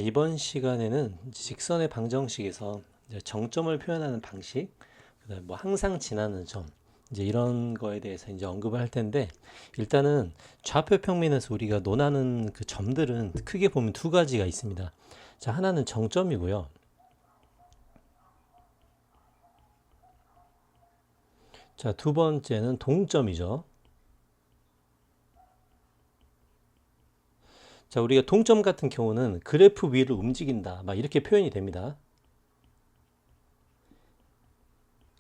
이번 시간에는 직선의 방정식에서 이제 정점을 표현하는 방식, 그다음에 뭐 항상 지나는 점, 이제 이런 거에 대해서 이제 언급을 할 텐데, 일단은 좌표 평면에서 우리가 논하는 그 점들은 크게 보면 두 가지가 있습니다. 자, 하나는 정점이고요. 자, 두 번째는 동점이죠. 자, 우리가 동점 같은 경우는 그래프 위를 움직인다, 막 이렇게 표현이 됩니다.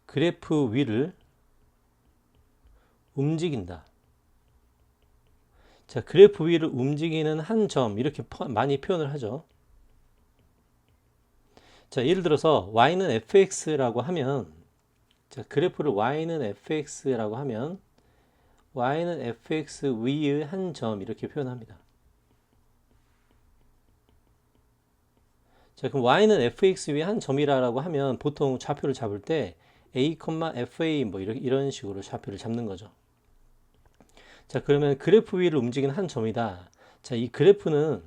그래프 위를 움직인다. 자, 그래프 위를 움직이는 한 점, 이렇게 많이 표현을 하죠. 자, 예를 들어서 y는 fx라고 하면, 자, 그래프를 y는 fx라고 하면 y는 fx 위의 한 점, 이렇게 표현합니다. 자, 그럼 y는 fx 위의 한 점이라고 하면 보통 좌표를 잡을 때 a, fa 뭐 이런 식으로 좌표를 잡는 거죠. 자, 그러면 그래프 위를 움직이는 한 점이다. 자, 이 그래프는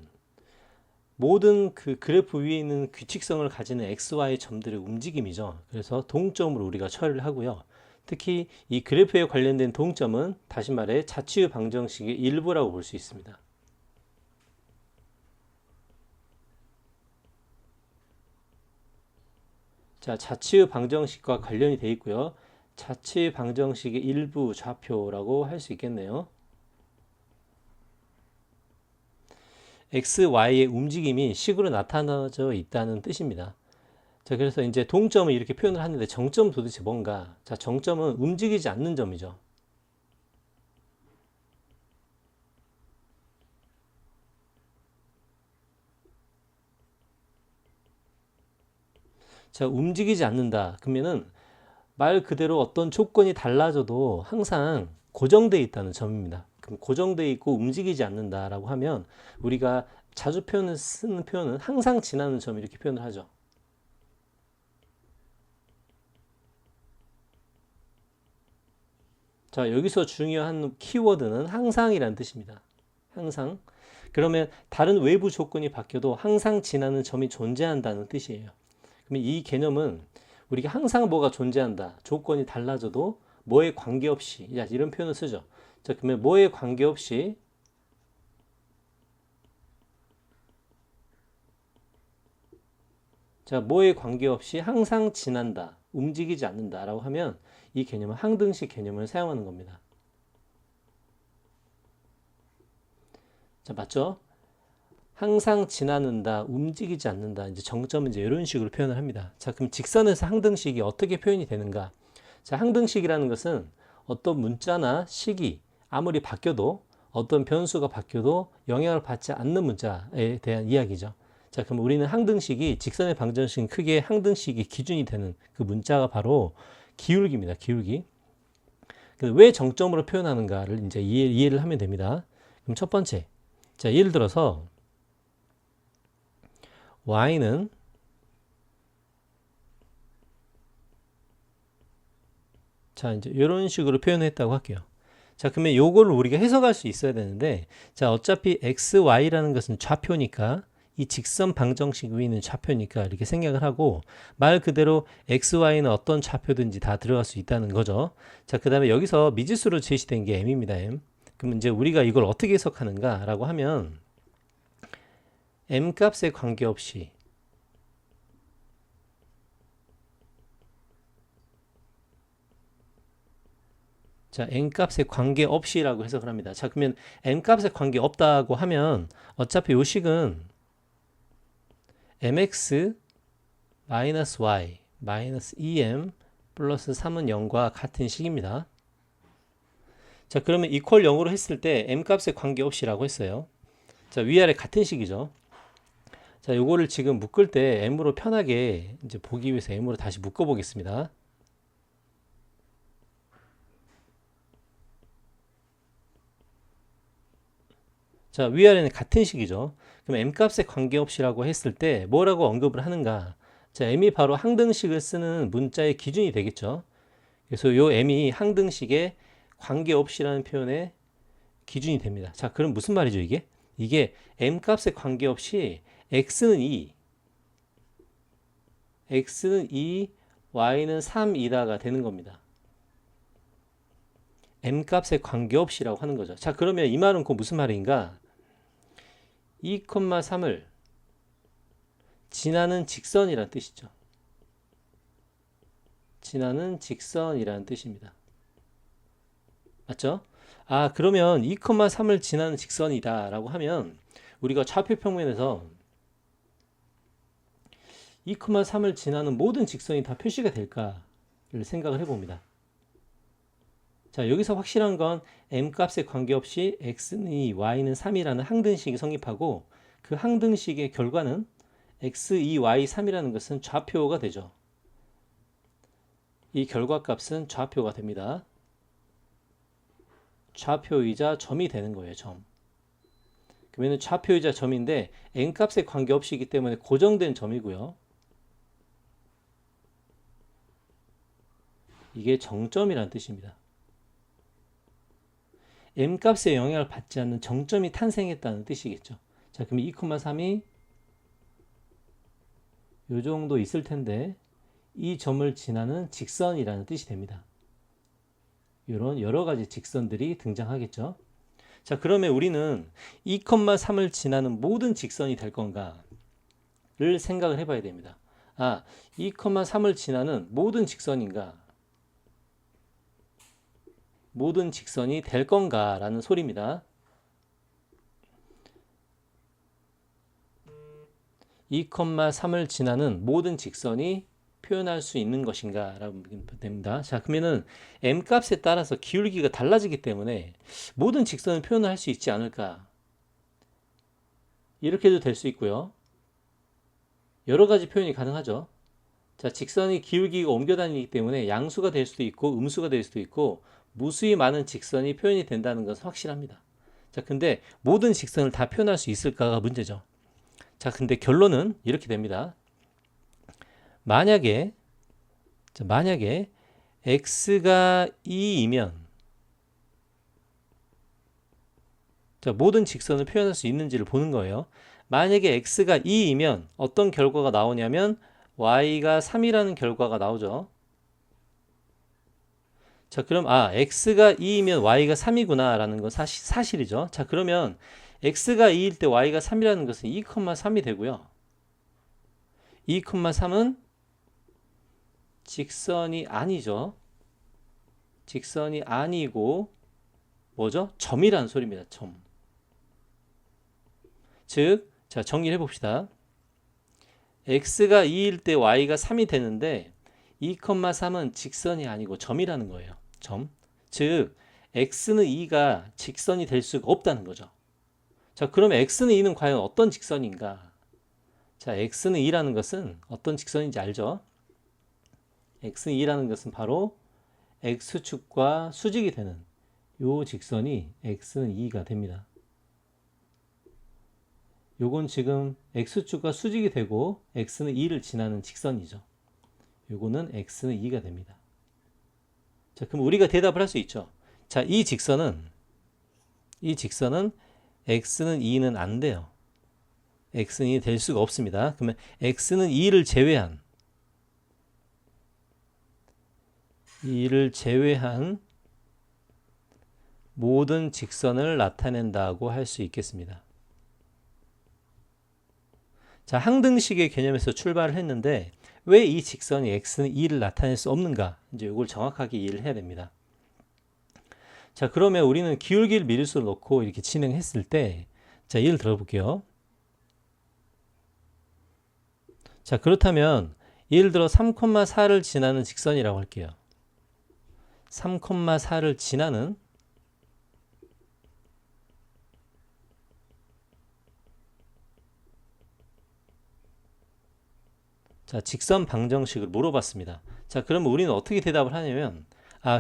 모든 그 그래프 위에 있는 규칙성을 가지는 XY 점들의 움직임이죠. 그래서 동점으로 우리가 처리를 하고요. 특히 이 그래프에 관련된 동점은 다시 말해 자치의 방정식의 일부라고 볼 수 있습니다. 자, 자치의 방정식과 관련이 되어 있고요. 자치의 방정식의 일부 좌표라고 할 수 있겠네요. X, Y의 움직임이 식으로 나타나져 있다는 뜻입니다. 자, 그래서 이제 동점을 이렇게 표현을 하는데 정점은 도대체 뭔가? 자, 정점은 움직이지 않는 점이죠. 자, 움직이지 않는다. 그러면은 말 그대로 어떤 조건이 달라져도 항상 고정되어 있다는 점입니다. 그럼 고정되어 있고 움직이지 않는다라고 하면 우리가 자주 쓰는 표현은 항상 지나는 점, 이렇게 표현을 하죠. 자, 여기서 중요한 키워드는 항상이라는 뜻입니다. 항상. 그러면 다른 외부 조건이 바뀌어도 항상 지나는 점이 존재한다는 뜻이에요. 그러면 이 개념은 우리가 항상 뭐가 존재한다, 조건이 달라져도 뭐에 관계없이, 이런 표현을 쓰죠. 자, 그러면 뭐에 관계없이, 자, 뭐에 관계없이 항상 지난다, 움직이지 않는다라고 하면 이 개념은 항등식 개념을 사용하는 겁니다. 자, 맞죠? 항상 지나는다, 움직이지 않는다. 이제 정점은 이제 이런 식으로 표현을 합니다. 자, 그럼 직선에서 항등식이 어떻게 표현이 되는가? 자, 항등식이라는 것은 어떤 문자나 식이 아무리 바뀌어도, 어떤 변수가 바뀌어도 영향을 받지 않는 문자에 대한 이야기죠. 자, 그럼 우리는 항등식이, 직선의 방정식은 크게 항등식이 기준이 되는 그 문자가 바로 기울기입니다. 기울기. 왜 정점으로 표현하는가를 이제 이해를 하면 됩니다. 그럼 첫 번째. 자, 예를 들어서 y는 자, 이제 이런 식으로 표현했다고 할게요. 자, 그러면 요거를 우리가 해석할 수 있어야 되는데, 자, 어차피 x, y라는 것은 좌표니까, 이 직선 방정식 위에 있는 좌표니까 이렇게 생각을 하고, 말 그대로 x, y는 어떤 좌표든지 다 들어갈 수 있다는 거죠. 자, 그 다음에 여기서 미지수로 제시된 게 m입니다. m. 그럼 이제 우리가 이걸 어떻게 해석하는가 라고 하면, m 값에 관계없이, 자, n값에 관계없이라고 해석을 합니다. 자, 그러면 n값에 관계없다고 하면 어차피 요 식은 mx 마이너스 y 마이너스 2m 플러스 3은 0과 같은 식입니다. 자, 그러면 이퀄 0으로 했을 때 m값에 관계없이라고 했어요. 자, 위아래 같은 식이죠. 자, 요거를 지금 묶을 때 m으로 편하게 이제 보기 위해서 m으로 다시 묶어 보겠습니다. 자, 위아래는 같은 식이죠. 그럼 m값에 관계없이라고 했을 때 뭐라고 언급을 하는가? 자, m이 바로 항등식을 쓰는 문자의 기준이 되겠죠. 그래서 요 m이 항등식에 관계없이라는 표현의 기준이 됩니다. 자, 그럼 무슨 말이죠, 이게? 이게 m값에 관계없이 x는 2, x는 2, y는 3이다가 되는 겁니다. m 값에 관계없이라고 하는 거죠. 자, 그러면 이 말은 그 무슨 말인가? 2,3을 지나는 직선이란 뜻이죠. 지나는 직선이라는 뜻입니다. 맞죠? 아, 그러면 2,3을 지나는 직선이다 라고 하면 우리가 좌표 평면에서 2,3을 지나는 모든 직선이 다 표시가 될까를 생각을 해봅니다. 자, 여기서 확실한 건 m 값에 관계없이 x는 2, y는 3이라는 항등식이 성립하고 그 항등식의 결과는 x, 2, y, 3이라는 것은 좌표가 되죠. 이 결과값은 좌표가 됩니다. 좌표이자 점이 되는 거예요. 점. 그러면 좌표이자 점인데 n 값에 관계없이기 때문에 고정된 점이고요. 이게 정점이라는 뜻입니다. m 값에 영향을 받지 않는 정점이 탄생했다는 뜻이겠죠. 자, 그럼 2,3이 요 정도 있을 텐데 이 점을 지나는 직선이라는 뜻이 됩니다. 이런 여러 가지 직선들이 등장하겠죠. 자, 그러면 우리는 2,3을 지나는 모든 직선이 될 건가를 생각을 해봐야 됩니다. 아, 2,3을 지나는 모든 직선인가? 모든 직선이 될 건가라는 소리입니다. 2,3을 지나는 모든 직선이 표현할 수 있는 것인가 라고 됩니다. 자, 그러면은 m 값에 따라서 기울기가 달라지기 때문에 모든 직선을 표현할 수 있지 않을까, 이렇게도 될 수 있고요. 여러 가지 표현이 가능하죠. 자, 직선이 기울기가 옮겨 다니기 때문에 양수가 될 수도 있고 음수가 될 수도 있고 무수히 많은 직선이 표현이 된다는 것은 확실합니다. 자, 근데 모든 직선을 다 표현할 수 있을까가 문제죠. 자, 근데 결론은 이렇게 됩니다. 만약에 x가 2이면 모든 직선을 표현할 수 있는지를 보는 거예요. 만약에 x가 2이면 어떤 결과가 나오냐면 y가 3이라는 결과가 나오죠. 자, 그럼 x가 2이면 y가 3이구나 라는 건 사실이죠. 자, 그러면 x가 2일 때 y가 3이라는 것은 2,3이 되고요. 2,3은 직선이 아니죠. 직선이 아니고 뭐죠? 점이라는 소리입니다. 점. 즉, 자, 정리를 해봅시다. x가 2일 때 y가 3이 되는데 2,3은 직선이 아니고 점이라는 거예요. 점. 즉, x는 2가 직선이 될 수가 없다는 거죠. 자, 그러면 x는 2는 과연 어떤 직선인가? 자, x는 2라는 것은 어떤 직선인지 알죠? x는 2라는 것은 바로 x축과 수직이 되는 요 직선이 x는 2가 됩니다. 요건 지금 x축과 수직이 되고 x는 2를 지나는 직선이죠. 요거는 x는 2가 됩니다. 자, 그럼 우리가 대답을 할 수 있죠. 자, 이 직선은 x는 2는 안 돼요. x는 2 될 수가 없습니다. 그러면 x는 2를 제외한 모든 직선을 나타낸다고 할 수 있겠습니다. 자, 항등식의 개념에서 출발을 했는데 왜 이 직선이 x는 2를 나타낼 수 없는가? 이제 이걸 정확하게 이해를 해야 됩니다. 자, 그러면 우리는 기울기를 미리수로 놓고 이렇게 진행했을 때, 자, 예를 들어볼게요. 자, 그렇다면 예를 들어 3,4를 지나는 직선이라고 할게요. 3,4를 지나는 자, 직선 방정식을 물어봤습니다. 자, 그러면 우리는 어떻게 대답을 하냐면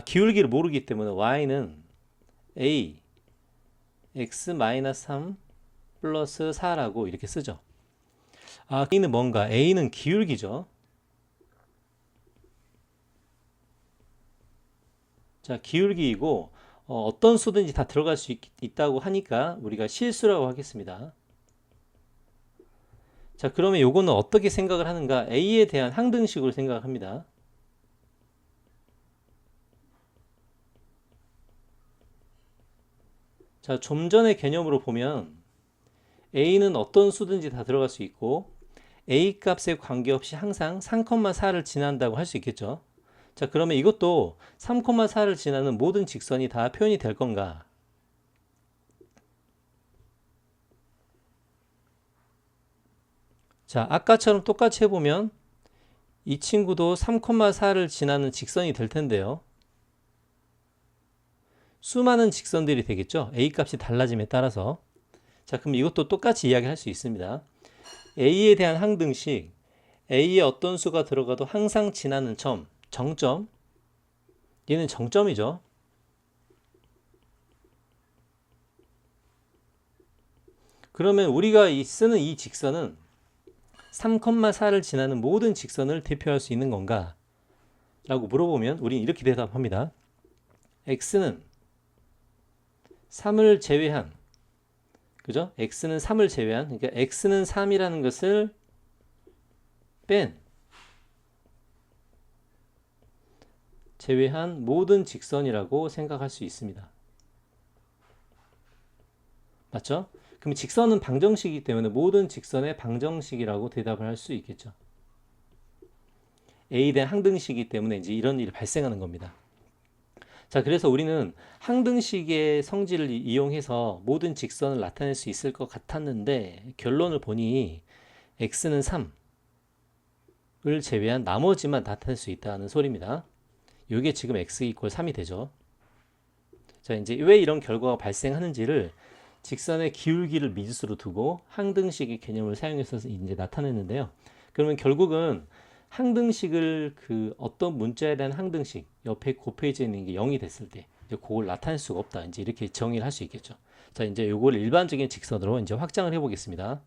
기울기를 모르기 때문에 y는 a x-3 플러스 4라고 이렇게 쓰죠. a는 뭔가? a는 기울기죠. 자, 기울기이고 어떤 수든지 다 들어갈 수 있다고 하니까 우리가 실수라고 하겠습니다. 자, 그러면 요거는 어떻게 생각을 하는가? A에 대한 항등식으로 생각을 합니다. 자, 좀 전의 개념으로 보면 A는 어떤 수든지 다 들어갈 수 있고 A 값에 관계없이 항상 3,4를 지난다고 할 수 있겠죠. 자, 그러면 이것도 3,4를 지나는 모든 직선이 다 표현이 될 건가? 자, 아까처럼 똑같이 해보면 이 친구도 3,4를 지나는 직선이 될 텐데요. 수많은 직선들이 되겠죠. A 값이 달라짐에 따라서. 자, 그럼 이것도 똑같이 이야기할 수 있습니다. A에 대한 항등식, A에 어떤 수가 들어가도 항상 지나는 점, 정점. 얘는 정점이죠. 그러면 우리가 쓰는 이 직선은 3,4를 지나는 모든 직선을 대표할 수 있는 건가? 라고 물어보면 우리는 이렇게 대답합니다. x는 3을 제외한, 그죠? x는 3을 제외한, 그러니까 x는 3이라는 것을 뺀, 제외한 모든 직선이라고 생각할 수 있습니다. 맞죠? 그럼 직선은 방정식이기 때문에 모든 직선의 방정식이라고 대답을 할 수 있겠죠. A에 대한 항등식이기 때문에 이제 이런 일이 발생하는 겁니다. 자, 그래서 우리는 항등식의 성질을 이용해서 모든 직선을 나타낼 수 있을 것 같았는데 결론을 보니 x는 3을 제외한 나머지만 나타낼 수 있다는 소리입니다. 이게 지금 x 이퀄 3이 되죠. 자, 이제 왜 이런 결과가 발생하는지를 직선의 기울기를 미지수로 두고 항등식의 개념을 사용해서 이제 나타냈는데요. 그러면 결국은 항등식을 그 어떤 문자에 대한 항등식 옆에 곱해져 있는 게 0이 됐을 때 이제 그걸 나타낼 수가 없다. 이제 이렇게 정의를 할 수 있겠죠. 자, 이제 요걸 일반적인 직선으로 이제 확장을 해 보겠습니다.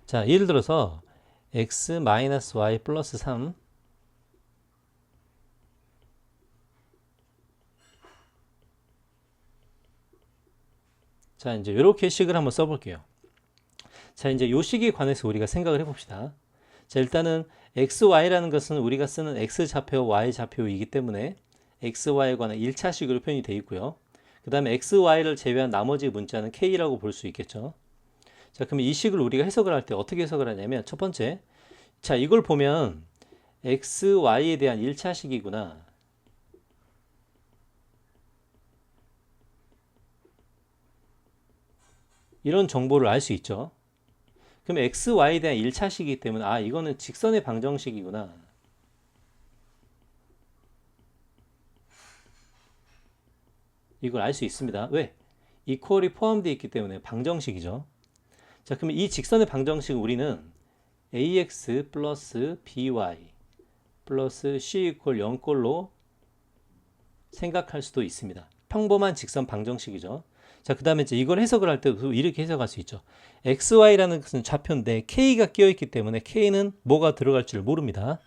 자, 예를 들어서 x-y 플러스 3 자, 이제 이렇게 식을 한번 써볼게요. 자, 이제 요 식에 관해서 우리가 생각을 해봅시다. 자, 일단은 xy라는 것은 우리가 쓰는 x좌표, y좌표이기 때문에 xy에 관한 1차식으로 표현이 되어 있고요. 그 다음에 xy를 제외한 나머지 문자는 k라고 볼 수 있겠죠. 자, 그럼 이 식을 우리가 해석을 할 때 어떻게 해석을 하냐면 첫 번째, 자, 이걸 보면 xy에 대한 1차식이구나. 이런 정보를 알 수 있죠. 그럼 xy에 대한 1차식이기 때문에 아, 이거는 직선의 방정식이구나. 이걸 알 수 있습니다. 왜? 이퀄이 포함되어 있기 때문에 방정식이죠. 자, 그러면 이 직선의 방정식 우리는 ax 플러스 by 플러스 c 이퀄 0꼴로 생각할 수도 있습니다. 평범한 직선 방정식이죠. 자, 그 다음에 이제 이걸 해석을 할 때도 이렇게 해석할 수 있죠. xy라는 것은 좌표인데 k가 끼어있기 때문에 k는 뭐가 들어갈 줄 모릅니다.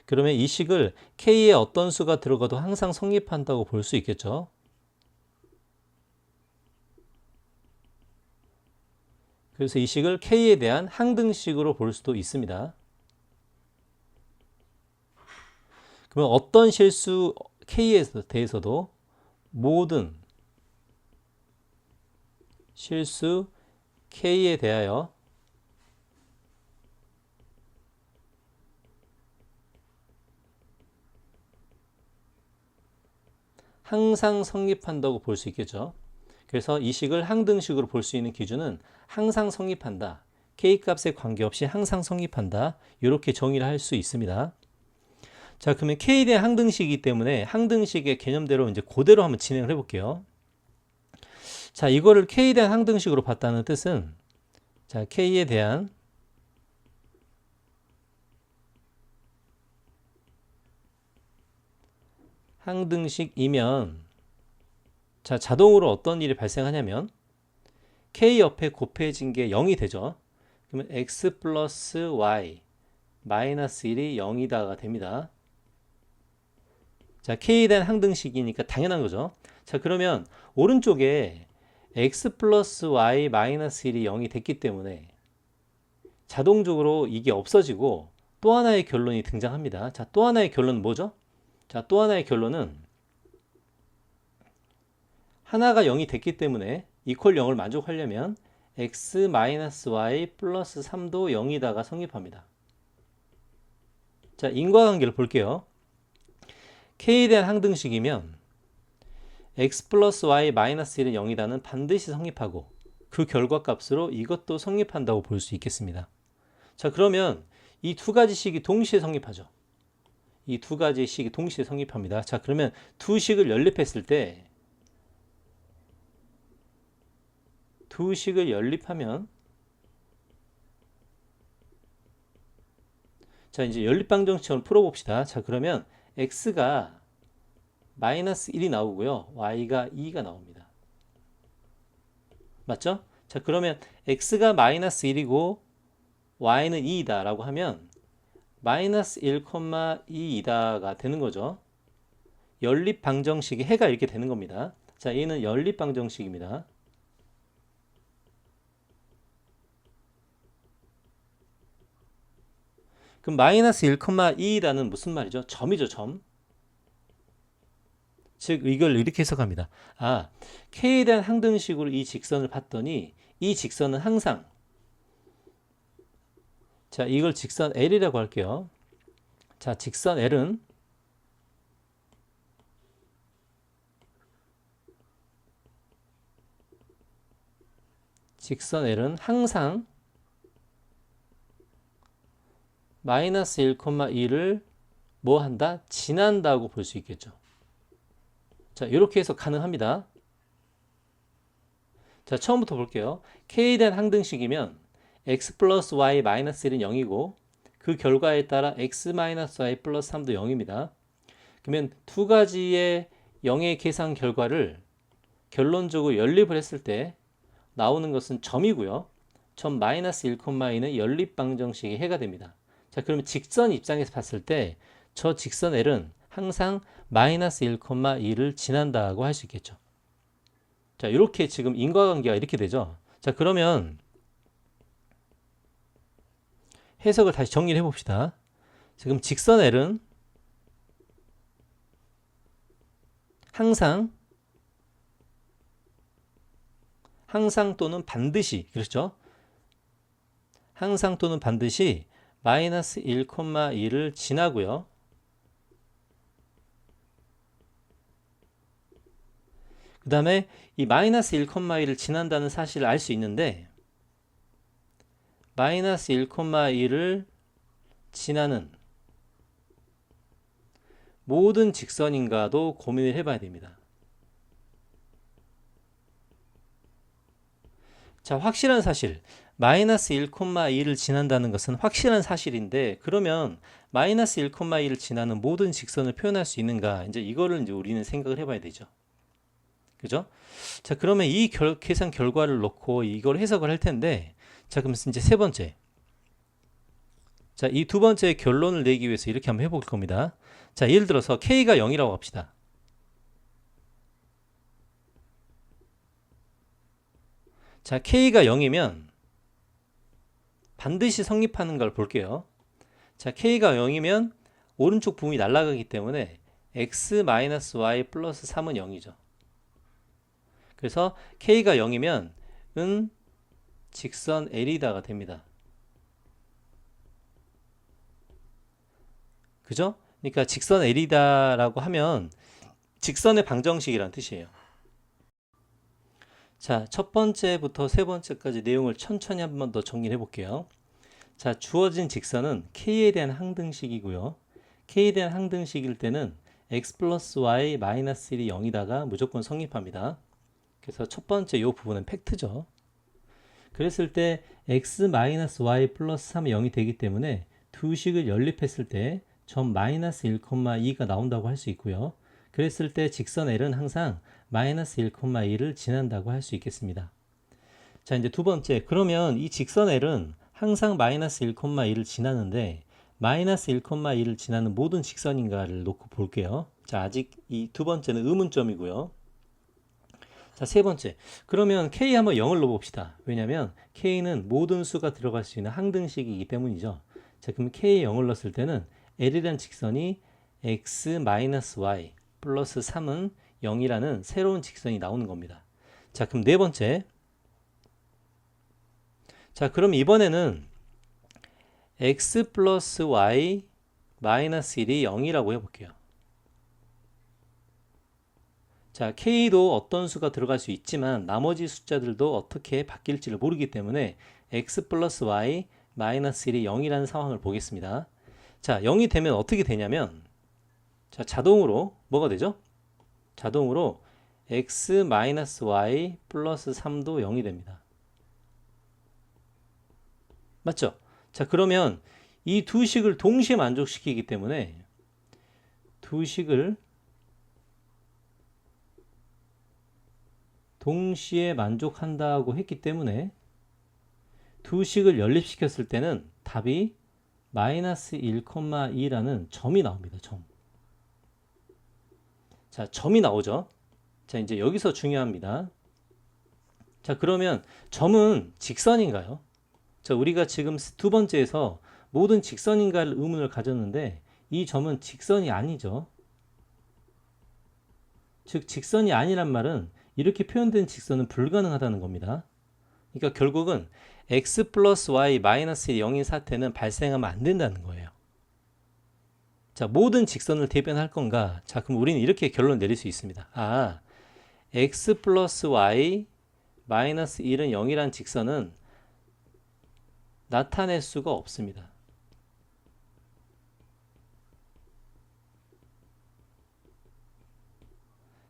그러면 이 식을 k에 어떤 수가 들어가도 항상 성립한다고 볼 수 있겠죠. 그래서 이 식을 k에 대한 항등식으로 볼 수도 있습니다. 그러면 어떤 실수 k에 대해서도 모든 실수 k에 대하여 항상 성립한다고 볼 수 있겠죠. 그래서 이 식을 항등식으로 볼 수 있는 기준은 항상 성립한다. k값에 관계없이 항상 성립한다. 이렇게 정의를 할 수 있습니다. 자, 그러면 k에 대한 항등식이기 때문에 항등식의 개념대로 이제 그대로 한번 진행을 해볼게요. 자, 이거를 k에 대한 항등식으로 봤다는 뜻은 자, k에 대한 항등식이면 자, 자동으로 어떤 일이 발생하냐면 k 옆에 곱해진 게 0이 되죠. 그러면 x 플러스 y 마이너스 1이 0이다가 됩니다. 자, k에 대한 항등식이니까 당연한 거죠. 자, 그러면 오른쪽에 x 플러스 y 마이너스 1이 0이 됐기 때문에 자동적으로 이게 없어지고 또 하나의 결론이 등장합니다. 자, 또 하나의 결론은 뭐죠? 자, 또 하나의 결론은 하나가 0이 됐기 때문에 이퀄 0을 만족하려면 x 마이너스 y 플러스 3도 0이다가 성립합니다. 자, 인과관계를 볼게요. k에 대한 항등식이면 x 플러스 y 마이너스 1은 0이다는 반드시 성립하고 그 결과값으로 이것도 성립한다고 볼 수 있겠습니다. 자, 그러면 이 두 가지 식이 동시에 성립하죠. 이 두 가지 식이 동시에 성립합니다. 자, 그러면 두 식을 연립했을 때 두 식을 연립하면 자, 이제 연립방정식을 풀어봅시다. 자, 그러면 x가 마이너스 1이 나오고요. y가 2가 나옵니다. 맞죠? 자, 그러면 x가 마이너스 1이고 y는 2이다 라고 하면 마이너스 1,2이다가 되는 거죠. 연립방정식의 해가 이렇게 되는 겁니다. 자, 얘는 연립방정식입니다. 그럼 마이너스 1,2이다는 무슨 말이죠? 점이죠, 점. 즉 이걸 이렇게 해석합니다. 아, k에 대한 항등식으로 이 직선을 봤더니 이 직선은 항상 자, 이걸 직선 L이라고 할게요. 자, 직선 L은 항상 마이너스 1,2를 뭐 한다? 지난다고 볼 수 있겠죠. 자, 이렇게 해서 가능합니다. 자, 처음부터 볼게요. k에 대한 항등식이면 x 플러스 y 마이너스 1은 0이고 그 결과에 따라 x 마이너스 y 플러스 3도 0입니다. 그러면 두 가지의 0의 계산 결과를 결론적으로 연립을 했을 때 나오는 것은 점이고요. 점 마이너스 1,2는 연립방정식의 해가 됩니다. 자, 그러면 직선 입장에서 봤을 때 저 직선 L은 항상 마이너스 1,2를 지난다고 할 수 있겠죠. 자, 이렇게 지금 인과관계가 이렇게 되죠. 자, 그러면 해석을 다시 정리를 해봅시다. 지금 직선 L은 항상 또는 반드시, 그렇죠? 항상 또는 반드시 마이너스 1,2를 지나고요. 그 다음에 이 마이너스 1,2를 지난다는 사실을 알 수 있는데 마이너스 1,2를 지나는 모든 직선인가도 고민을 해봐야 됩니다. 자, 확실한 사실 마이너스 1,2를 지난다는 것은 확실한 사실인데 그러면 마이너스 1,2를 지나는 모든 직선을 표현할 수 있는가? 이제 이거를 이제 우리는 생각을 해봐야 되죠. 그죠? 자, 그러면 이 계산 결과를 놓고 이걸 해석을 할 텐데 자, 그럼 이제 세 번째. 자, 이 두 번째 결론을 내기 위해서 이렇게 한번 해볼 겁니다. 자, 예를 들어서 k가 0이라고 합시다. 자, k가 0이면 반드시 성립하는 걸 볼게요. 자, k가 0이면 오른쪽 부분이 날아가기 때문에 x-y 플러스 3은 0이죠. 그래서 k가 0이면 은 직선 L이다가 됩니다. 그죠? 그러니까 직선 L이다라고 하면 직선의 방정식이란 뜻이에요. 자, 첫 번째부터 세 번째까지 내용을 천천히 한 번 더 정리해 볼게요. 자, 주어진 직선은 k에 대한 항등식이고요. k에 대한 항등식일 때는 x 플러스 y 마이너스 1이 0이다가 무조건 성립합니다. 그래서 첫 번째 이 부분은 팩트죠. 그랬을 때 x 마이너스 y 플러스 3이 0이 되기 때문에 두 식을 연립했을 때 점 마이너스 1,2가 나온다고 할 수 있고요. 그랬을 때 직선 L은 항상 마이너스 1,2를 지난다고 할 수 있겠습니다. 자, 이제 두 번째. 그러면 이 직선 L은 항상 마이너스 1,2를 지나는데 마이너스 1,2를 지나는 모든 직선인가를 놓고 볼게요. 자, 아직 이 두 번째는 의문점이고요. 자, 세 번째. 그러면 K 한번 0을 넣어봅시다. 왜냐면 K는 모든 수가 들어갈 수 있는 항등식이기 때문이죠. 자, 그럼 K에 0을 넣었을 때는 L이란 직선이 x-y 플러스 3은 0이라는 새로운 직선이 나오는 겁니다. 자, 그럼 네 번째. 자, 그럼 이번에는 x 플러스 y 마이너스 1이 0이라고 해볼게요. 자, K도 어떤 수가 들어갈 수 있지만 나머지 숫자들도 어떻게 바뀔지를 모르기 때문에 x 플러스 y 마이너스 1이 0이라는 상황을 보겠습니다. 자, 0이 되면 어떻게 되냐면 자, 자동으로 뭐가 되죠? 자동으로 x 마이너스 y 플러스 3도 0이 됩니다. 맞죠? 자, 그러면 이 두 식을 동시에 만족시키기 때문에 두 식을 동시에 만족한다고 했기 때문에 두 식을 연립시켰을 때는 답이 마이너스 1,2라는 점이 나옵니다. 점. 자, 점이 나오죠. 자, 이제 여기서 중요합니다. 자, 그러면 점은 직선인가요? 자, 우리가 지금 두 번째에서 모든 직선인가를 의문을 가졌는데 이 점은 직선이 아니죠. 즉, 직선이 아니란 말은 이렇게 표현된 직선은 불가능하다는 겁니다. 그러니까 결국은 x 플러스 y 마이너스 0인 사태는 발생하면 안 된다는 거예요. 자, 모든 직선을 대변할 건가? 자, 그럼 우리는 이렇게 결론 내릴 수 있습니다. 아, x 플러스 y 마이너스 1은 0이란 직선은 나타낼 수가 없습니다.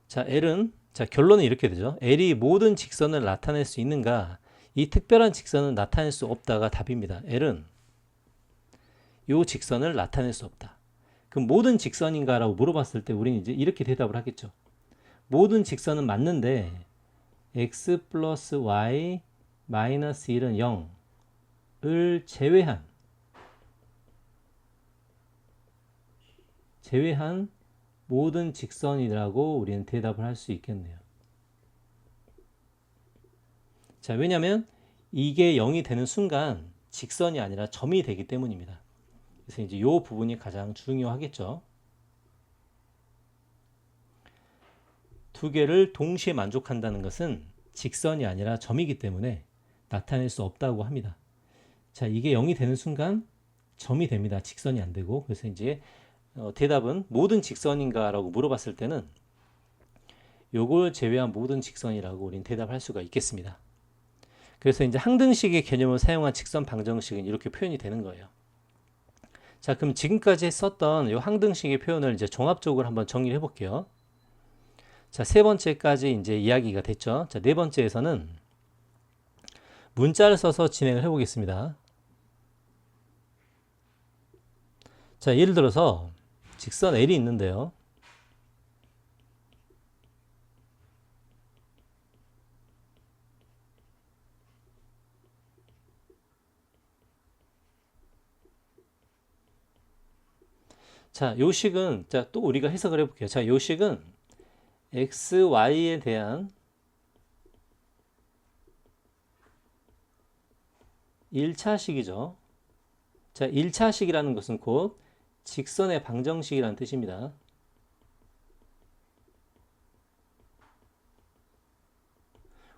자, L은 자, 결론은 이렇게 되죠. L이 모든 직선을 나타낼 수 있는가? 이 특별한 직선은 나타낼 수 없다가 답입니다. L은 이 직선을 나타낼 수 없다. 그럼 모든 직선인가? 라고 물어봤을 때 우리는 이제 이렇게 대답을 하겠죠. 모든 직선은 맞는데 x 플러스 y 마이너스 1은 0을 제외한 모든 직선이라고 우리는 대답을 할 수 있겠네요. 자, 왜냐하면 이게 0이 되는 순간 직선이 아니라 점이 되기 때문입니다. 그래서 이제 이 부분이 가장 중요하겠죠. 두 개를 동시에 만족한다는 것은 직선이 아니라 점이기 때문에 나타낼 수 없다고 합니다. 자, 이게 0이 되는 순간 점이 됩니다. 직선이 안 되고. 그래서 이제 대답은 모든 직선인가 라고 물어봤을 때는 요걸 제외한 모든 직선이라고 우리는 대답할 수가 있겠습니다. 그래서 이제 항등식의 개념을 사용한 직선 방정식은 이렇게 표현이 되는 거예요. 자, 그럼 지금까지 썼던 이 항등식의 표현을 이제 종합적으로 한번 정리를 해볼게요. 자, 세 번째까지 이제 이야기가 됐죠. 자, 네 번째에서는 문자를 써서 진행을 해보겠습니다. 자, 예를 들어서 직선 L이 있는데요. 자, 요 식은 자, 또 우리가 해석을 해볼게요. 자, 요 식은 x, y에 대한 1차식이죠. 자, 1차식이라는 것은 곧 직선의 방정식이라는 뜻입니다.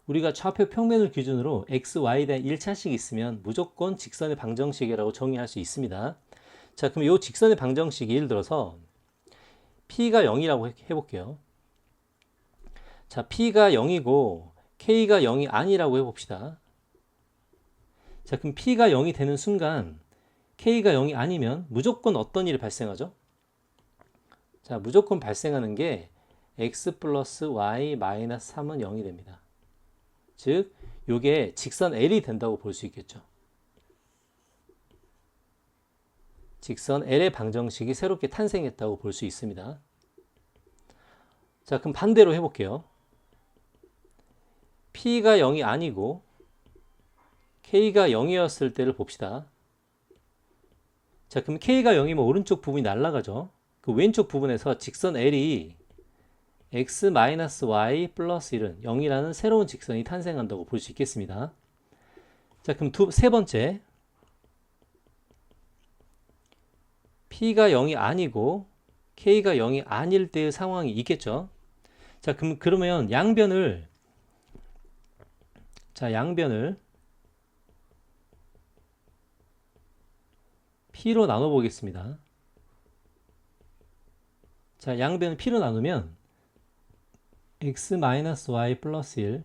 우리가 좌표 평면을 기준으로 x, y에 대한 1차식이 있으면 무조건 직선의 방정식이라고 정의할 수 있습니다. 자, 그럼 이 직선의 방정식이 예를 들어서 p가 0이라고 해볼게요. 자, p가 0이고 k가 0이 아니라고 해봅시다. 자, 그럼 p가 0이 되는 순간 k가 0이 아니면 무조건 어떤 일이 발생하죠? 자, 무조건 발생하는 게 x 플러스 y 마이너스 3은 0이 됩니다. 즉, 이게 직선 L이 된다고 볼 수 있겠죠. 직선 L의 방정식이 새롭게 탄생했다고 볼 수 있습니다. 자, 그럼 반대로 해볼게요. P가 0이 아니고 K가 0이었을 때를 봅시다. 자, 그럼 K가 0이면 오른쪽 부분이 날아가죠. 그 왼쪽 부분에서 직선 L이 x-y 플러스 1은 0이라는 새로운 직선이 탄생한다고 볼 수 있겠습니다. 자, 그럼 세 번째, p가 0이 아니고 k가 0이 아닐 때의 상황이 있겠죠. 자, 그러면 양변을 p로 나눠 보겠습니다. 자, 양변을 p로 나누면 x-y 플러스 1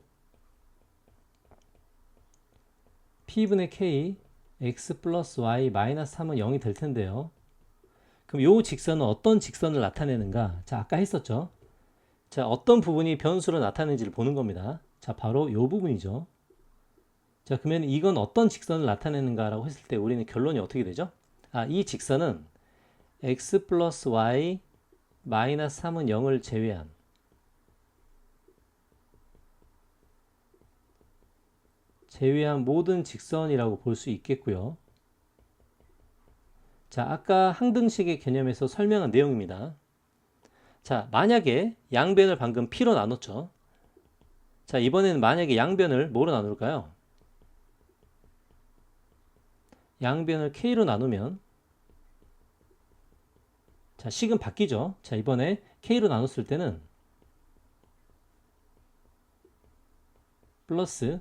p분의 k x 플러스 y 마이너스 3은 0이 될 텐데요. 그럼 요 직선은 어떤 직선을 나타내는가? 자, 아까 했었죠. 자, 어떤 부분이 변수로 나타내는지를 보는 겁니다. 자, 바로 요 부분이죠. 자, 그러면 이건 어떤 직선을 나타내는가라고 했을 때 우리는 결론이 어떻게 되죠? 아, 이 직선은 x 플러스 y 마이너스 3은 0을 제외한 모든 직선이라고 볼 수 있겠고요. 자, 아까 항등식의 개념에서 설명한 내용입니다. 자, 만약에 양변을 방금 p로 나눴죠. 자, 이번에는 만약에 양변을 뭐로 나눌까요? 양변을 k로 나누면, 자, 식은 바뀌죠. 자, 이번에 k로 나눴을 때는 플러스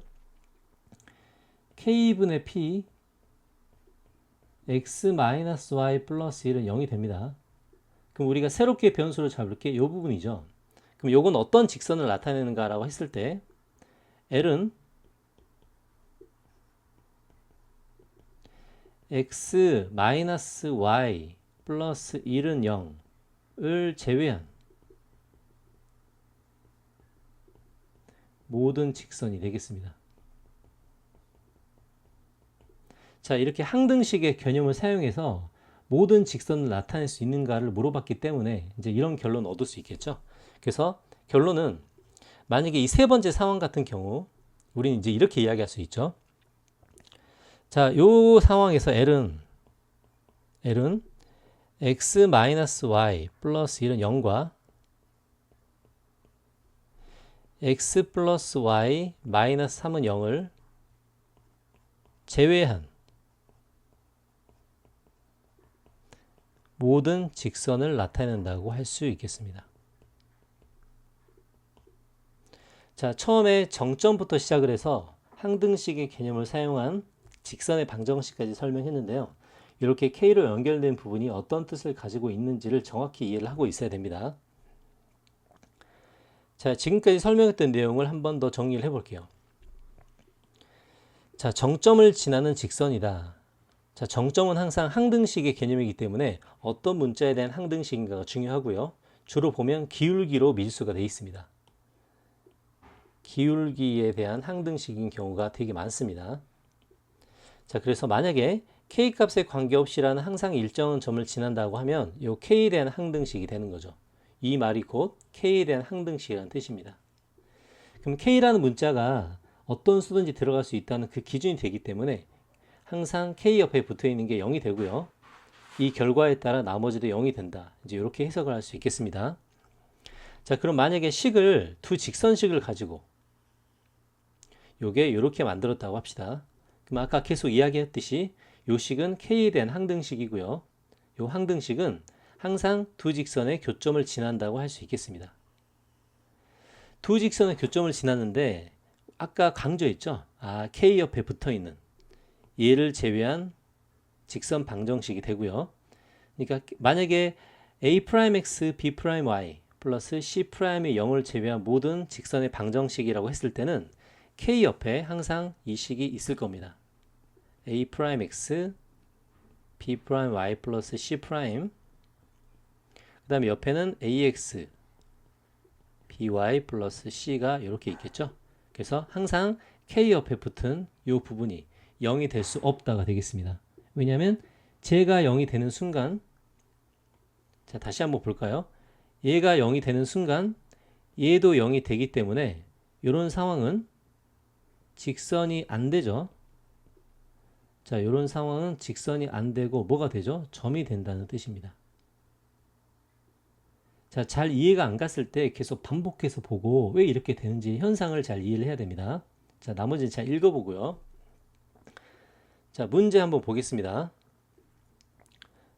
k분의 p x-y 플러스 1은 0이 됩니다. 그럼 우리가 새롭게 변수를 잡을 게 이 부분이죠. 그럼 요건 어떤 직선을 나타내는가 라고 했을 때 L은 x-y 플러스 1은 0을 제외한 모든 직선이 되겠습니다. 자, 이렇게 항등식의 개념을 사용해서 모든 직선을 나타낼 수 있는가를 물어봤기 때문에 이제 이런 결론을 얻을 수 있겠죠. 그래서 결론은 만약에 이 세 번째 상황 같은 경우 우리는 이제 이렇게 이야기할 수 있죠. 자, 요 상황에서 L은 x-y 플러스 1은 0과 x 플러스 y 마이너스 3은 0을 제외한 모든 직선을 나타낸다고 할 수 있겠습니다. 자, 처음에 정점부터 시작을 해서 항등식의 개념을 사용한 직선의 방정식까지 설명했는데요. 이렇게 K로 연결된 부분이 어떤 뜻을 가지고 있는지를 정확히 이해를 하고 있어야 됩니다. 자, 지금까지 설명했던 내용을 한 번 더 정리를 해볼게요. 자, 정점을 지나는 직선이다. 자, 정점은 항상 항등식의 개념이기 때문에 어떤 문자에 대한 항등식인가가 중요하고요. 주로 보면 기울기로 밀수가 되어 있습니다. 기울기에 대한 항등식인 경우가 되게 많습니다. 자, 그래서 만약에 k 값에 관계없이라는 항상 일정한 점을 지난다고 하면 이 k에 대한 항등식이 되는 거죠. 이 말이 곧 k에 대한 항등식이라는 뜻입니다. 그럼 k라는 문자가 어떤 수든지 들어갈 수 있다는 그 기준이 되기 때문에 항상 k 옆에 붙어 있는 게 0이 되고요. 이 결과에 따라 나머지도 0이 된다. 이제 이렇게 해석을 할 수 있겠습니다. 자, 그럼 만약에 식을 두 직선식을 가지고 요게 이렇게 만들었다고 합시다. 그럼 아까 계속 이야기했듯이 요 식은 k에 대한 항등식이고요. 요 항등식은 항상 두 직선의 교점을 지난다고 할 수 있겠습니다. 두 직선의 교점을 지났는데 아까 강조했죠. 아, k 옆에 붙어 있는 얘를 제외한 직선 방정식이 되고요. 그러니까 만약에 a'x, b'y 플러스 c'의 0을 제외한 모든 직선의 방정식이라고 했을 때는 k 옆에 항상 이 식이 있을 겁니다. a'x, b'y 플러스 c'. 그 다음에 옆에는 ax, by 플러스 c가 이렇게 있겠죠. 그래서 항상 k 옆에 붙은 이 부분이 0이 될 수 없다가 되겠습니다. 왜냐하면 제가 0이 되는 순간, 자, 다시 한번 볼까요? 얘가 0이 되는 순간 얘도 0이 되기 때문에 이런 상황은 직선이 안 되죠. 자, 이런 상황은 직선이 안 되고 뭐가 되죠? 점이 된다는 뜻입니다. 자, 잘 이해가 안 갔을 때 계속 반복해서 보고 왜 이렇게 되는지 현상을 잘 이해를 해야 됩니다. 자, 나머지는 잘 읽어보고요. 자, 문제 한번 보겠습니다.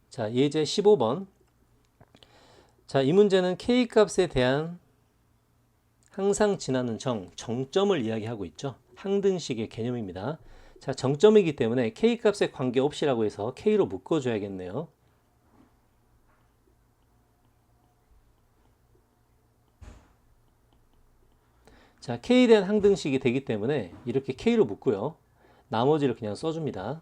자, 예제 15번. 자, 이 문제는 K값에 대한 항상 지나는 정점을 이야기하고 있죠. 항등식의 개념입니다. 자, 정점이기 때문에 K값에 관계없이라고 해서 K로 묶어줘야겠네요. 자, K에 대한 항등식이 되기 때문에 이렇게 K로 묶고요. 나머지를 그냥 써줍니다.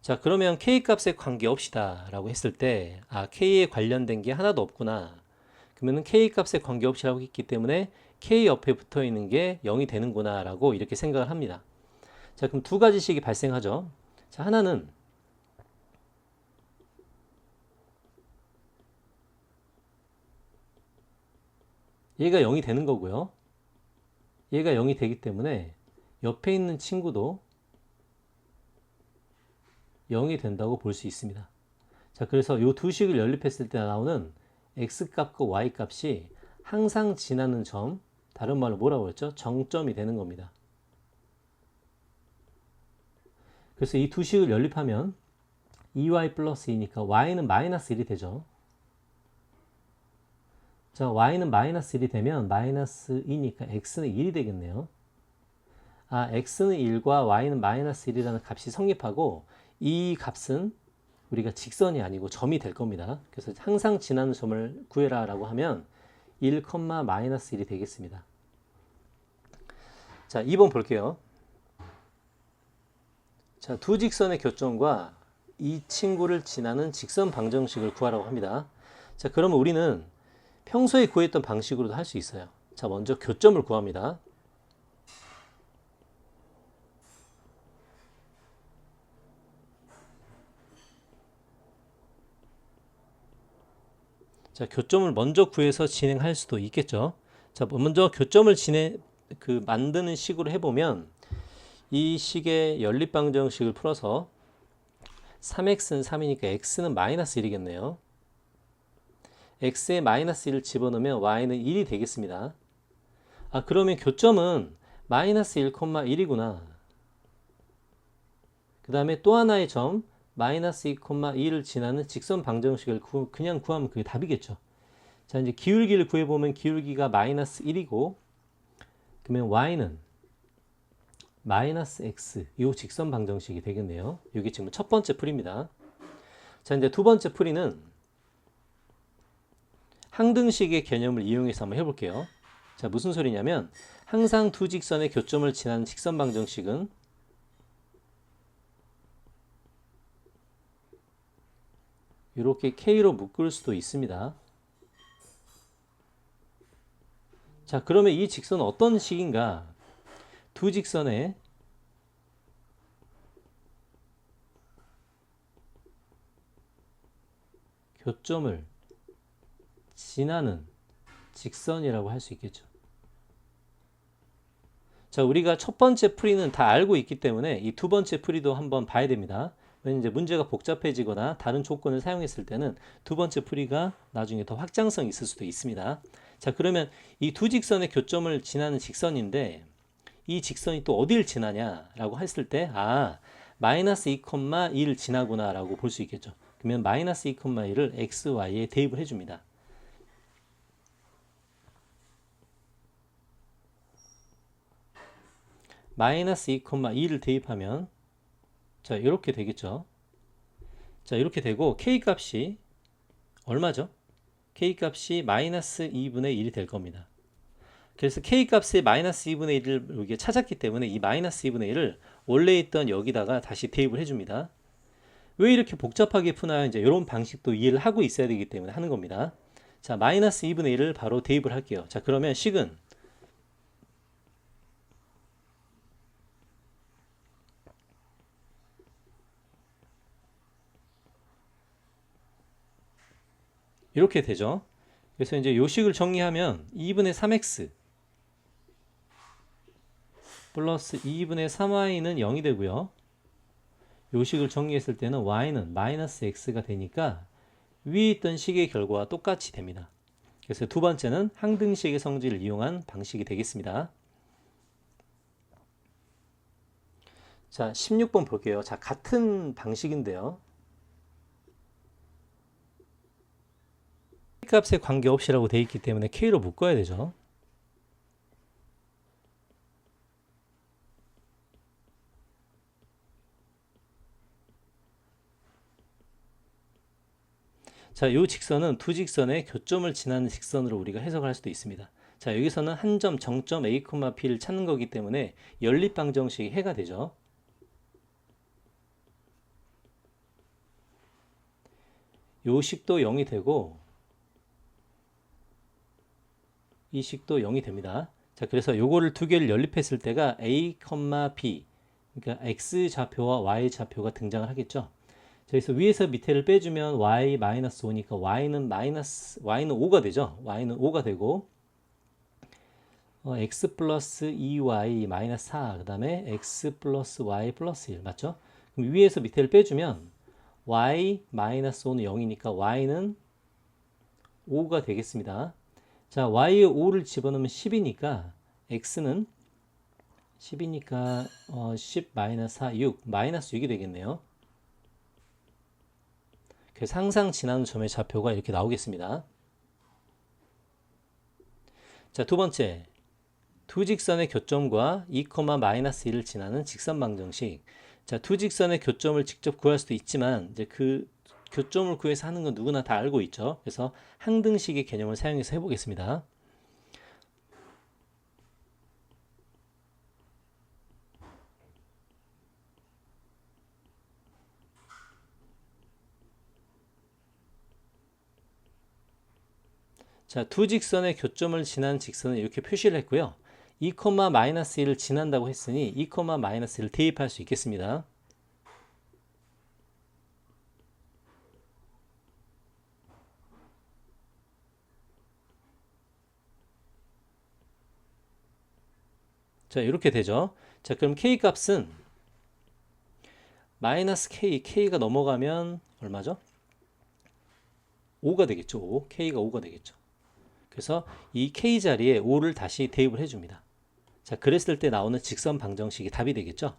자, 그러면 K값에 관계없이다 라고 했을 때 K에 관련된 게 하나도 없구나. 그러면 K값에 관계없이라고 했기 때문에 K 옆에 붙어 있는 게 0이 되는구나 라고 이렇게 생각을 합니다. 자, 그럼 두 가지씩이 발생하죠. 자, 하나는 얘가 0이 되는 거고요. 얘가 0이 되기 때문에 옆에 있는 친구도 0이 된다고 볼 수 있습니다. 자, 그래서 이 두 식을 연립했을 때 나오는 x값과 y값이 항상 지나는 점, 다른 말로 뭐라고 했죠? 정점이 되는 겁니다. 그래서 이 두 식을 연립하면 2y 플러스 2니까 y는 마이너스 1이 되죠. 자, y는 마이너스 1이 되면 마이너스 2니까 x는 1이 되겠네요. x는 1과 y는 마이너스 1이라는 값이 성립하고 이 값은 우리가 직선이 아니고 점이 될 겁니다. 그래서 항상 지나는 점을 구해라 라고 하면 1, 마이너스 1이 되겠습니다. 자, 2번 볼게요. 자, 두 직선의 교점과 이 친구를 지나는 직선 방정식을 구하라고 합니다. 자, 그러면 우리는 평소에 구했던 방식으로도 할 수 있어요. 자, 먼저 교점을 구합니다. 자, 교점을 먼저 구해서 진행할 수도 있겠죠. 자, 먼저 교점을 만드는 식으로 해보면 이 식의 연립방정식을 풀어서 3x는 3이니까 x는 마이너스 1이겠네요. x에 마이너스 1을 집어넣으면 y는 1이 되겠습니다. 그러면 교점은 마이너스 1,1이구나. 그 다음에 또 하나의 점 마이너스 2,2를 지나는 직선 방정식을 그냥 구하면 그게 답이겠죠. 자, 이제 기울기를 구해보면 기울기가 마이너스 1이고 그러면 y는 마이너스 x 이 직선 방정식이 되겠네요. 이게 지금 첫 번째 풀이입니다. 자, 이제 두 번째 풀이는 항등식의 개념을 이용해서 한번 해볼게요. 자, 무슨 소리냐면 항상 두 직선의 교점을 지나는 직선 방정식은 이렇게 K로 묶을 수도 있습니다. 자, 그러면 이 직선은 어떤 식인가? 두 직선의 교점을 지나는 직선이라고 할 수 있겠죠. 자, 우리가 첫 번째 풀이는 다 알고 있기 때문에 이 두 번째 풀이도 한번 봐야 됩니다. 왜냐면 이제 문제가 복잡해지거나 다른 조건을 사용했을 때는 두 번째 풀이가 나중에 더 확장성이 있을 수도 있습니다. 자, 그러면 이 두 직선의 교점을 지나는 직선인데 이 직선이 또 어디를 지나냐라고 했을 때 마이너스 2,2를 지나구나 라고 볼 수 있겠죠. 그러면 마이너스 2,2를 x, y에 대입을 해줍니다. 마이너스 2,2를 대입하면 자, 이렇게 되겠죠. 자, 이렇게 되고 K값이 얼마죠? K값이 마이너스 2분의 1이 될 겁니다. 그래서 K값의 마이너스 2분의 1을 여기에 찾았기 때문에 이 마이너스 2분의 1을 원래 있던 여기다가 다시 대입을 해줍니다. 왜 이렇게 복잡하게 푸나요? 이제 이런 방식도 이해를 하고 있어야 되기 때문에 하는 겁니다. 자, 마이너스 2분의 1을 바로 대입을 할게요. 자, 그러면 식은 이렇게 되죠. 그래서 이제 요식을 정리하면 2분의 3x 플러스 2분의 3y는 0이 되고요. 요 식을 정리했을 때는 y는 마이너스 x가 되니까 위에 있던 식의 결과와 똑같이 됩니다. 그래서 두 번째는 항등식의 성질을 이용한 방식이 되겠습니다. 자, 16번 볼게요. 자, 같은 방식인데요. 값에 관계없이라고 되어 있기 때문에 k로 묶어야 되죠. 자, 이 직선은 두 직선의 교점을 지나는 직선으로 우리가 해석할 수도 있습니다. 자, 여기서는 한 점 정점 A, B를 찾는 거기 때문에 연립방정식이 해가 되죠. 요 식도 0이 되고 이 식도 0이 됩니다. 자, 그래서 요거를 두 개를 연립했을 때가 A, B, 그러니까 X 좌표와 Y 좌표가 등장을 하겠죠. 그래서 위에서 밑에를 빼주면 y-5니까 y는 5가 되죠. y는 5가 되고 x 플러스 2y 마이너스 4, 그 다음에 x 플러스 y 플러스 1 맞죠? 그럼 위에서 밑에를 빼주면 y 마이너스 5는 0이니까 y는 5가 되겠습니다. 자, y에 5를 집어넣으면 10이니까 x는 10이니까 10 마이너스 4, 6 마이너스 6이 되겠네요. 그래서 항상 지나는 점의 좌표가 이렇게 나오겠습니다. 자, 두 번째, 두 직선의 교점과 2, 마이너스 1을 지나는 직선 방정식. 자, 두 직선의 교점을 직접 구할 수도 있지만 이제 그 교점을 구해서 하는 건 누구나 다 알고 있죠. 그래서 항등식의 개념을 사용해서 해보겠습니다. 자, 두 직선의 교점을 지난 직선은 이렇게 표시를 했고요. 2, 마이너스 1을 지난다고 했으니 2, 마이너스 1을 대입할 수 있겠습니다. 자, 이렇게 되죠. 자, 그럼 k 값은 마이너스 k가 넘어가면 얼마죠? 5가 되겠죠. 5. k가 5가 되겠죠. 그래서 이 k 자리에 5를 다시 대입을 해줍니다. 자, 그랬을 때 나오는 직선 방정식이 답이 되겠죠.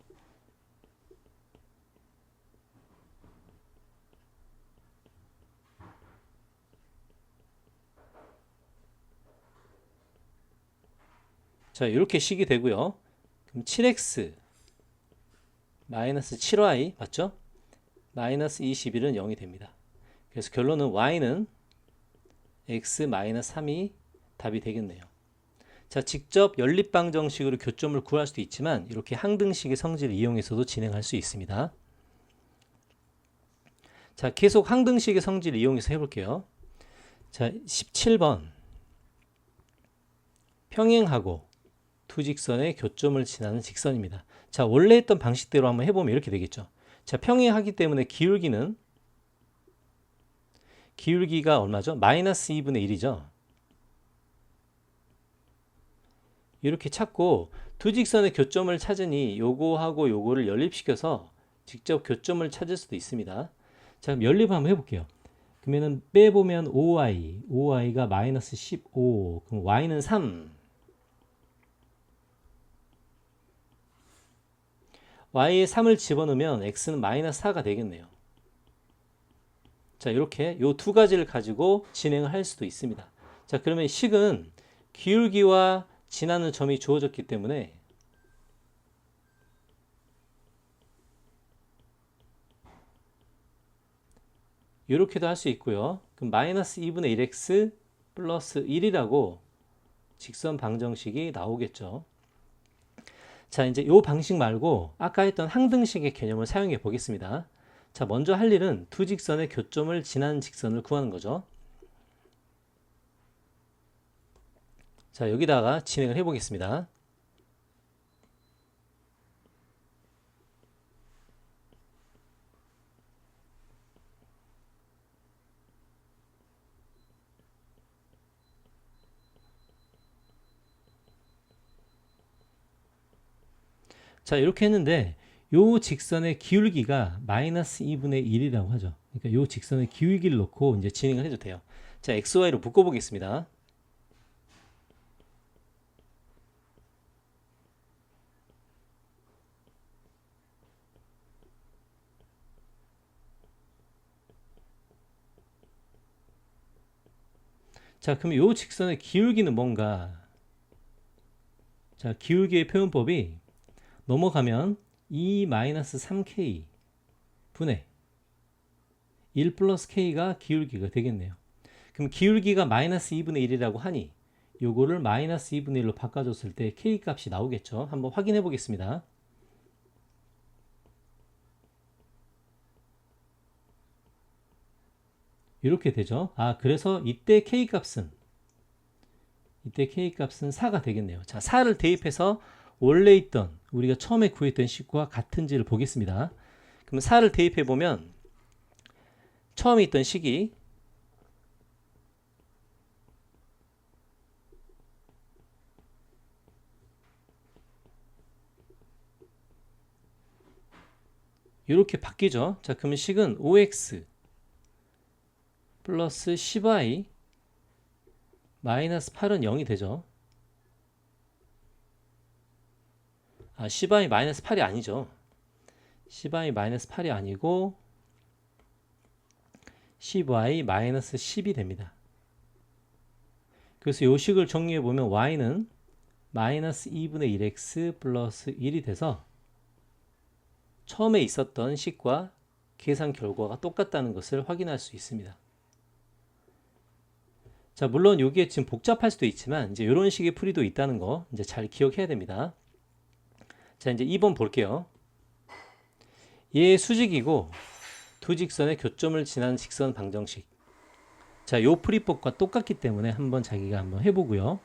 자, 이렇게 식이 되고요. 그럼 7x 마이너스 7y 맞죠? 마이너스 21은 0이 됩니다. 그래서 결론은 y는 x 마이너스 3이 답이 되겠네요. 자, 직접 연립방정식으로 교점을 구할 수도 있지만 이렇게 항등식의 성질을 이용해서도 진행할 수 있습니다. 자, 계속 항등식의 성질을 이용해서 해볼게요. 자, 17번 평행하고 두 직선의 교점을 지나는 직선입니다. 자, 원래 했던 방식대로 한번 해보면 이렇게 되겠죠. 자, 평행하기 때문에 기울기가 얼마죠? 마이너스 2분의 1이죠. 이렇게 찾고 두 직선의 교점을 찾으니 요거하고 요거를 연립시켜서 직접 교점을 찾을 수도 있습니다. 자, 그럼 연립 한번 해볼게요. 그러면은 빼보면 5y가 마이너스 15, 그럼 y는 3. y에 3을 집어넣으면 x는 마이너스 4가 되겠네요. 자, 이렇게 요 두 가지를 가지고 진행을 할 수도 있습니다. 자, 그러면 식은 기울기와 지나는 점이 주어졌기 때문에 이렇게도 할 수 있고요. 그럼 마이너스 2분의 1x 플러스 1이라고 직선 방정식이 나오겠죠. 자, 이제 이 방식 말고 아까 했던 항등식의 개념을 사용해 보겠습니다. 자, 먼저 할 일은 두 직선의 교점을 지난 직선을 구하는 거죠. 자, 여기다가 진행을 해 보겠습니다. 자, 이렇게 했는데 요 직선의 기울기가 마이너스 2분의 1이라고 하죠. 그러니까 요 직선의 기울기를 놓고 이제 진행을 해도 돼요. 자, XY로 묶어보겠습니다. 자, 그럼 요 직선의 기울기는 뭔가? 자, 기울기의 표현법이 넘어가면 2-3k 분의 1 플러스 k가 기울기가 되겠네요. 그럼 기울기가 마이너스 2분의 1이라고 하니 요거를 마이너스 2분의 1로 바꿔줬을 때 k 값이 나오겠죠. 한번 확인해 보겠습니다. 이렇게 되죠. 아, 그래서 이때 k 값은 4가 되겠네요. 자, 4를 대입해서 원래 있던 우리가 처음에 구했던 식과 같은지를 보겠습니다. 그럼 4를 대입해 보면 처음에 있던 식이 이렇게 바뀌죠. 자, 그러면 식은 5x 플러스 10y 마이너스 8은 0이 되죠. 아, 10y 마이너스 8이 아니죠. 10y 마이너스 8이 아니고 10y 마이너스 10이 됩니다. 그래서 이 식을 정리해 보면 y는 마이너스 2분의 1x 플러스 1이 돼서 처음에 있었던 식과 계산 결과가 똑같다는 것을 확인할 수 있습니다. 자, 물론 이게 지금 복잡할 수도 있지만 이제 이런 식의 풀이도 있다는 거 이제 잘 기억해야 됩니다. 자, 이제 2번 볼게요. 얘 수직이고 두 직선의 교점을 지난 직선 방정식. 자, 요 풀이법과 똑같기 때문에 한번 자기가 한번 해보고요.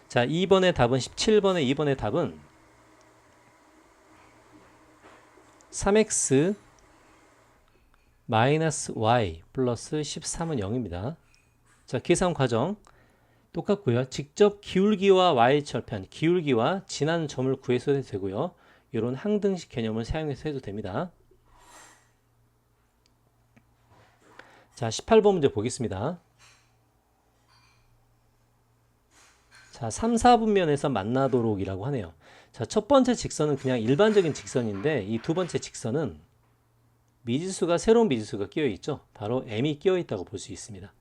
자, 2번의 답은 17번의 2번의 답은 3x 마이너스 y 플러스 13은 0입니다. 자, 계산 과정 똑같고요. 직접 기울기와 y절편, 기울기와 지난 점을 구해서 해도 되고요. 이런 항등식 개념을 사용해서 해도 됩니다. 자, 18번 문제 보겠습니다. 자, 3, 4분면에서 만나도록이라고 하네요. 자, 첫 번째 직선은 그냥 일반적인 직선인데 이 두 번째 직선은 미지수가 새로운 미지수가 끼어 있죠. 바로 m이 끼어 있다고 볼 수 있습니다.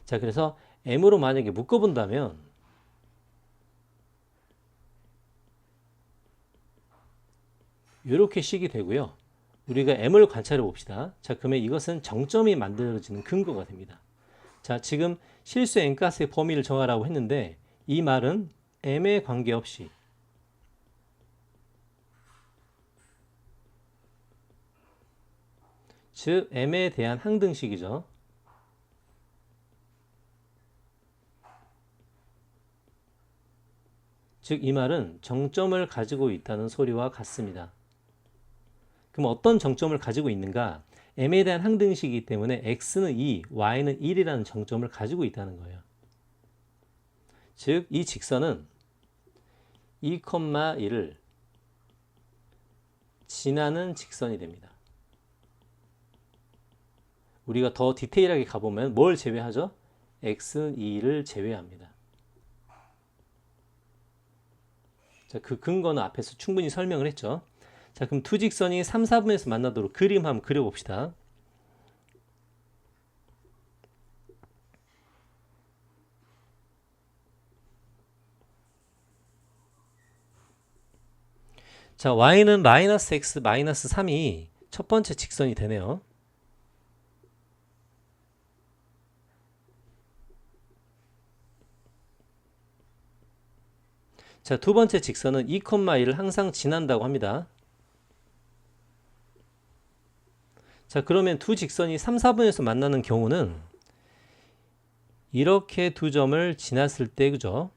자, 그래서 m으로 만약에 묶어 본다면 이렇게 식이 되고요. 우리가 m을 관찰해 봅시다. 자, 그러면 이것은 정점이 만들어지는 근거가 됩니다. 자, 지금 실수 n가스의 범위를 정하라고 했는데 이 말은 m에 관계없이 즉 m에 대한 항등식이죠. 즉 이 말은 정점을 가지고 있다는 소리와 같습니다. 그럼 어떤 정점을 가지고 있는가? m에 대한 항등식이기 때문에 x는 2, y는 1이라는 정점을 가지고 있다는 거예요. 즉 이 직선은 2,1을 지나는 직선이 됩니다. 우리가 더 디테일하게 가보면 뭘 제외하죠? x는 2를 제외합니다. 자, 그 근거는 앞에서 충분히 설명을 했죠. 자, 그럼 두 직선이 3, 4분에서 만나도록 그림 한번 그려봅시다. 자, y는 마이너스 x 마이너스 3이 첫 번째 직선이 되네요. 자, 두 번째 직선은 2,1을 항상 지난다고 합니다. 자, 그러면 두 직선이 3, 4분에서 만나는 경우는 이렇게 두 점을 지났을 때, 그죠?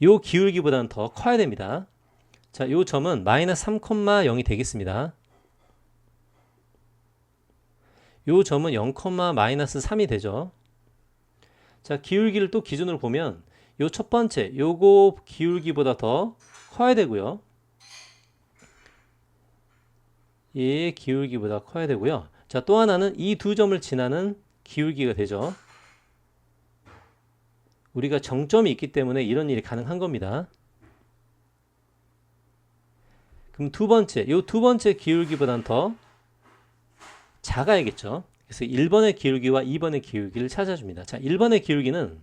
요 기울기보다는 더 커야 됩니다. 자, 요 점은 마이너스 3,0이 되겠습니다. 요 점은 0, 마이너스 3이 되죠. 자, 기울기를 또 기준으로 보면 요 첫 번째, 요거 기울기보다 더 커야 되고요. 얘의 기울기보다 커야 되고요. 자, 또 하나는 이 두 점을 지나는 기울기가 되죠. 우리가 정점이 있기 때문에 이런 일이 가능한 겁니다. 그럼 두 번째, 이 두 번째 기울기보다는 더 작아야겠죠. 그래서 1번의 기울기와 2번의 기울기를 찾아줍니다. 자, 1번의 기울기는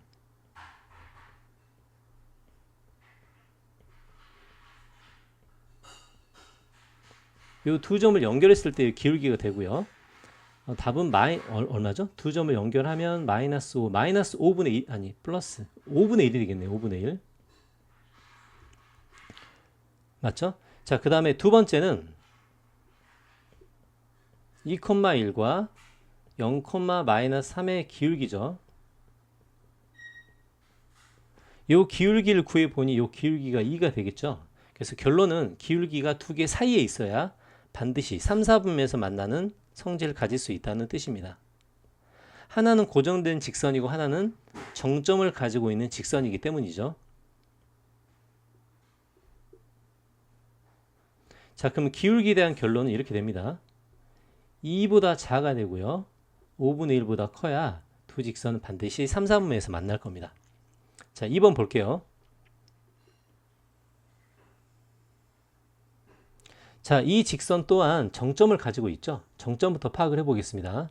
이 두 점을 연결했을 때의 기울기가 되고요. 답은 얼마죠? 두 점을 연결하면 마이너스 5, 마이너스 5분의 1, 아니 플러스 5분의 1이 되겠네요. 5분의 1. 맞죠? 자, 그 다음에 두 번째는 2,1과 0, 마이너스 3의 기울기죠. 이 기울기를 구해보니 이 기울기가 2가 되겠죠. 그래서 결론은 기울기가 두 개 사이에 있어야 반드시 3, 4분면에서 만나는 성질을 가질 수 있다는 뜻입니다. 하나는 고정된 직선이고 하나는 정점을 가지고 있는 직선이기 때문이죠. 자, 그럼 기울기에 대한 결론은 이렇게 됩니다. 2보다 작아야 되고요. 5분의 1보다 커야 두 직선은 반드시 3, 4분면에서 만날 겁니다. 자, 2번 볼게요. 자, 이 직선 또한 정점을 가지고 있죠. 정점부터 파악을 해보겠습니다.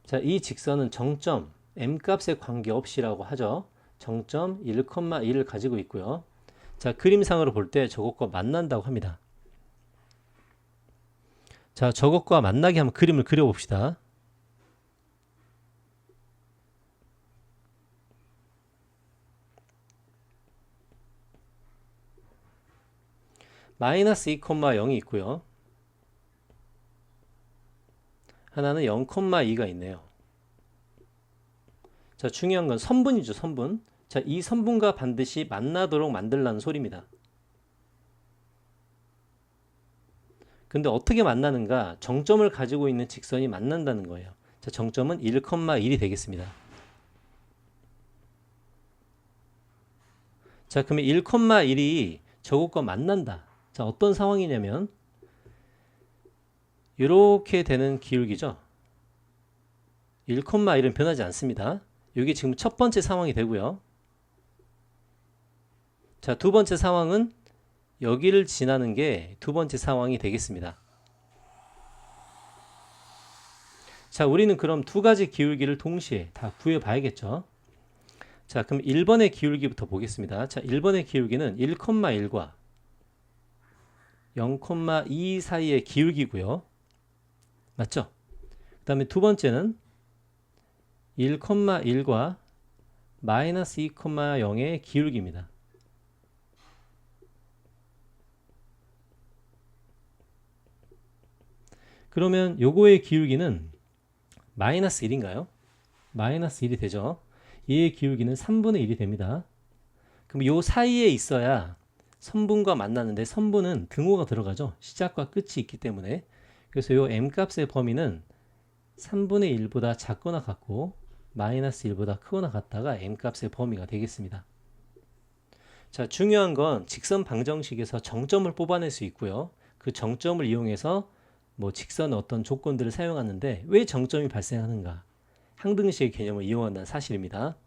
자, 이 직선은 정점 m값에 관계없이라고 하죠. 정점 1,1을 가지고 있고요. 자, 그림상으로 볼 때 저것과 만난다고 합니다. 자, 저것과 만나게 한번 그림을 그려봅시다. 마이너스 2,0이 있고요. 하나는 0,2가 있네요. 자, 중요한 건 선분이죠, 선분. 자, 이 선분과 반드시 만나도록 만들라는 소리입니다. 근데 어떻게 만나는가? 정점을 가지고 있는 직선이 만난다는 거예요. 자, 정점은 1,1이 되겠습니다. 자, 그러면 1,1이 저것과 만난다. 자, 어떤 상황이냐면 이렇게 되는 기울기죠. 1,1은 변하지 않습니다. 이게 지금 첫 번째 상황이 되고요. 자, 두 번째 상황은 여기를 지나는 게 두 번째 상황이 되겠습니다. 자, 우리는 그럼 두 가지 기울기를 동시에 다 구해봐야겠죠. 자, 그럼 1번의 기울기부터 보겠습니다. 자, 1번의 기울기는 1,1과 0,2 사이의 기울기고요. 맞죠? 그 다음에 두 번째는 1,1과 마이너스 2,0의 기울기입니다. 그러면 요거의 기울기는 마이너스 1인가요? 마이너스 1이 되죠. 얘의 기울기는 3분의 1이 됩니다. 그럼 요 사이에 있어야 선분과 만나는데 선분은 등호가 들어가죠. 시작과 끝이 있기 때문에. 그래서 요 m값의 범위는 3분의 1보다 작거나 같고 마이너스 1보다 크거나 같다가 m값의 범위가 되겠습니다. 자, 중요한 건 직선 방정식에서 정점을 뽑아낼 수 있고요. 그 정점을 이용해서 뭐 직선의 어떤 조건들을 사용하는데 왜 정점이 발생하는가? 항등식의 개념을 이용한다는 사실입니다.